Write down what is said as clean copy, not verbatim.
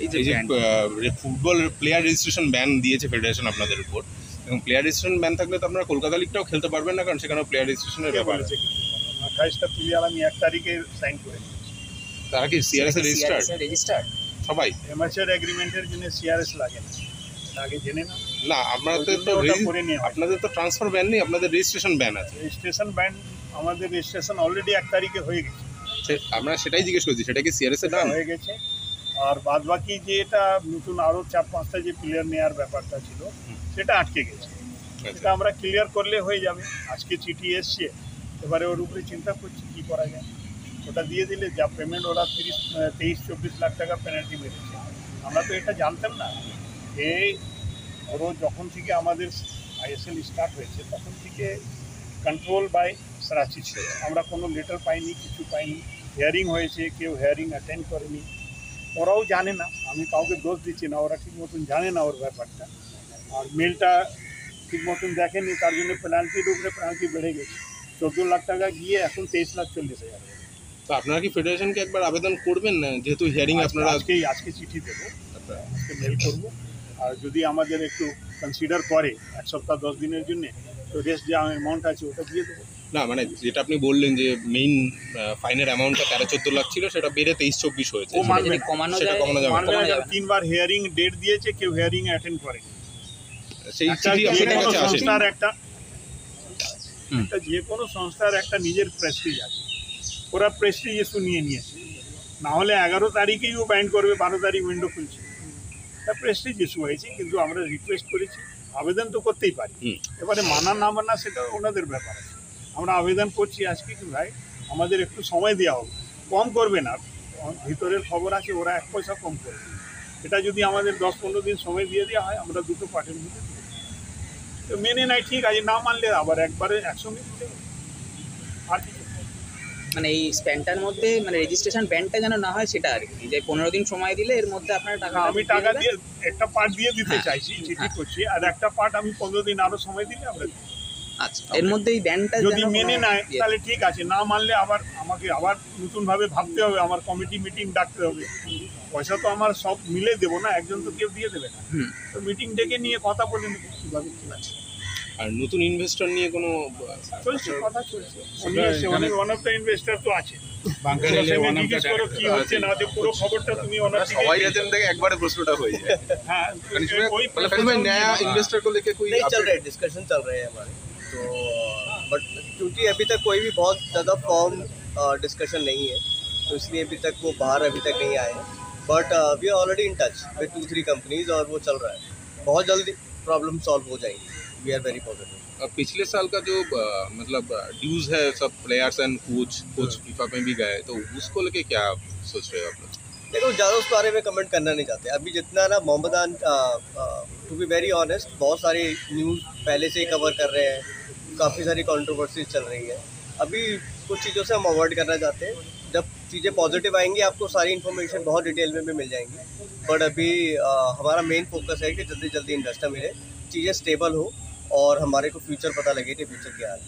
এই যে football player registration ban দিয়েছে ফেডারেশন আপনাদের উপর, এবং প্লেয়ার রেজিস্ট্রেশন ব্যান থাকলে তো আপনারা কলকাতা লিগটাও খেলতে পারবেন না, কারণ সেখানে প্লেয়ার রেজিস্ট্রেশনের ব্যাপার আছে। 28টা প্লেয়ার আমি 1 তারিখে সাইন করে নিয়েছি। তারা কি সিআরএস এর রেজিস্টার্ড সবাই? অ্যামাচার এগ্রিমেন্টের জন্য সিআরএস লাগে না, আগে জেনে না। না, আপনাদের তো ট্রান্সফার ব্যান নেই, আপনাদের রেজিস্ট্রেশন ব্যান আছে। রেজিস্ট্রেশন ব্যান, আমাদের রেজিস্ট্রেশন অলরেডি 1 তারিখে হয়ে গেছে। আমরা সেটাই জিজ্ঞেস করছি, সেটা কি সিআরএস এর ডান হয়ে গেছে। আর বাদ বাকি যে এটা নতুন আরো 4-5টা যে প্লেয়ার নেওয়ার ব্যাপারটা ছিল সেটা আটকে গেছে। এটা আমরা ক্লিয়ার করলে হয়ে যাবে। আজকে চিঠি এসছে, এবারে ওর উপরে চিন্তা করছি কি করা যায়। ওটা দিয়ে দিলে যা পেমেন্ট, ওরা 23-24 লাখ টাকা পেনাল্টি মেরেছে। আমরা তো এটা জানতাম না। এই ওরও যখন থেকে আমাদের আইএসএল স্টার্ট হয়েছে তখন থেকে কন্ট্রোল বাই সারাচি ছিল। আমরা কোনো লেটার পাইনি, কিছু পাইনি। হিয়ারিং হয়েছে, কেউ হিয়ারিং অ্যাটেন্ড করেনি। ওরাও জানে না, আমি কাউকে দোষ দিচ্ছি না, ওরা ঠিক মতন জানে না ওর ব্যাপারটা। আর মেলটা ঠিক মতন দেখেনি, তার জন্য পেনাল্টির উপরে পেনাল্টি বেড়ে গেছে। 14 লাখ টাকা গিয়ে এখন 23,40,000। তো আপনারা কি ফেডারেশনকে একবার আবেদন করবেন না, যেহেতু হিয়ারিং আপনারা আজকে চিঠি দেবো, আজকে মেল করবো। আর যদি আমাদের একটু কনসিডার করে 1 সপ্তাহ 10 দিনের জন্য, তো রেস্ট যে অ্যামাউন্ট আছে ওটা দিয়ে দেবো। না, মানে যেটা আপনি বললেন যে মেইন ফাইনের অ্যামাউন্টটা 13-14 লাখ ছিল, সেটা বেড়ে 23-24 হয়েছে। কমানো যাবে। 3বার হিয়ারিং ডেট দিয়েছে, কেউ হিয়ারিং অ্যাটেন্ড করেনি। সেই চিঠি আপনাদের কাছে আসে। যে কোনো সংস্থার একটা নিজের প্রেস্টিজ আছে, ওরা প্রেস্টিজ ইস্যু নিয়েছে। না হলে 11 তারিখেই ও বাইন্ড করবে, 12 তারিখ উইন্ডো খুলছে। এটা প্রেস্টিজ ইস্যু হয়েছে, কিন্তু আমরা রিকোয়েস্ট করেছি, আবেদন তো করতেই পারি। এবারে মানা না মানা সেটা ওনাদের ব্যাপার আছে। আমরা আবেদন করছি আজকে কি ভাই আমাদের একটু সময় দেওয়া হোক, কম করবে না। ভিতরের খবর আছে ওরা 1 পয়সা কম করবে। এটা যদি আমাদের 10-15 দিন সময় দিয়ে দেওয়া হয়, আমরা দুটো পার্টির মধ্যে তো মেনে নাই, ঠিক আছে। না মানলে আবার একবারে একসঙ্গে দিতে হবে। আর কি মানে এই স্প্যানটার মধ্যে মানে রেজিস্ট্রেশন ব্যানটা যেন না হয় সেটা আর কি, যে 15 দিন সময় দিলে এর মধ্যে আপনারা টাকা, আমি টাকা দিয়ে একটা পার্ট দিয়ে দিতে চাইছি, চিঠি করছি। আর একটা পার্ট আমি 15 দিন আরো সময় দিলে আমরা। আচ্ছা, এর মধ্যে এই ব্যানটা যদি মেনে নেয় তাহলে ঠিক আছে, না মানলে আবার আমাকে আবার নতুনভাবে ভাবতে হবে, আমার কমিটি মিটিং ডাকতে হবে। পয়সা তো আমার সব মিলে দেবো না, একজন তো কেউ দিয়ে দেবে না। তো মিটিং ডেকে নিয়ে কথা বলে নেবো কীভাবে কী আছে। আর নতুন ইনভেস্টর নিয়ে কোনো চলছে, কথা চলছে। ওয়ান অফ দ্য ইনভেস্টর তো আছে। কি হচ্ছে না হচ্ছে পুরো খবরটা তুমি সবাই এজেন্ট থেকে একবারে প্রশ্নটা হয়ে যায়। হ্যাঁ, कोई नया इन्वेस्टर को लेके कोई नहीं चल रहा है, डिस्कशन चल रहे हैं हमारे। तो बट क्योंकि अभी तक कोई भी बहुत ज़्यादा फॉर्म डिस्कशन नहीं है, तो इसलिए अभी तक वो बाहर अभी तक नहीं आए हैं। But we are already in touch with 2-3 companies और वो चल रहा है। बहुत जल्दी प्रॉब्लम सॉल्व हो जाएंगी। We are very positive. पिछले साल का जो मतलब ड्यूज है सब प्लेयर्स एंड कोच फीफा में भी गए, तो उसको लेके क्या सोच रहे हो आप लोग? देखो, ज़्यादा उस बारे में कमेंट करना नहीं चाहते अभी। जितना ना Mohammedan, to be very honest, बहुत सारी न्यूज़ पहले से ही कवर कर रहे हैं, काफ़ी सारी कंट्रोवर्सीज चल रही है। अभी कुछ चीज़ों से हम अवॉइड करना चाहते हैं। जब चीज़ें पॉजिटिव आएंगी आपको सारी इन्फॉर्मेशन बहुत डिटेल में भी मिल जाएंगी। बट अभी हमारा मेन फोकस है कि जल्दी जल्दी इन्वेस्टर मिले, चीज़ें स्टेबल हो और हमारे को फ्यूचर पता लगे कि फ्यूचर क्या है।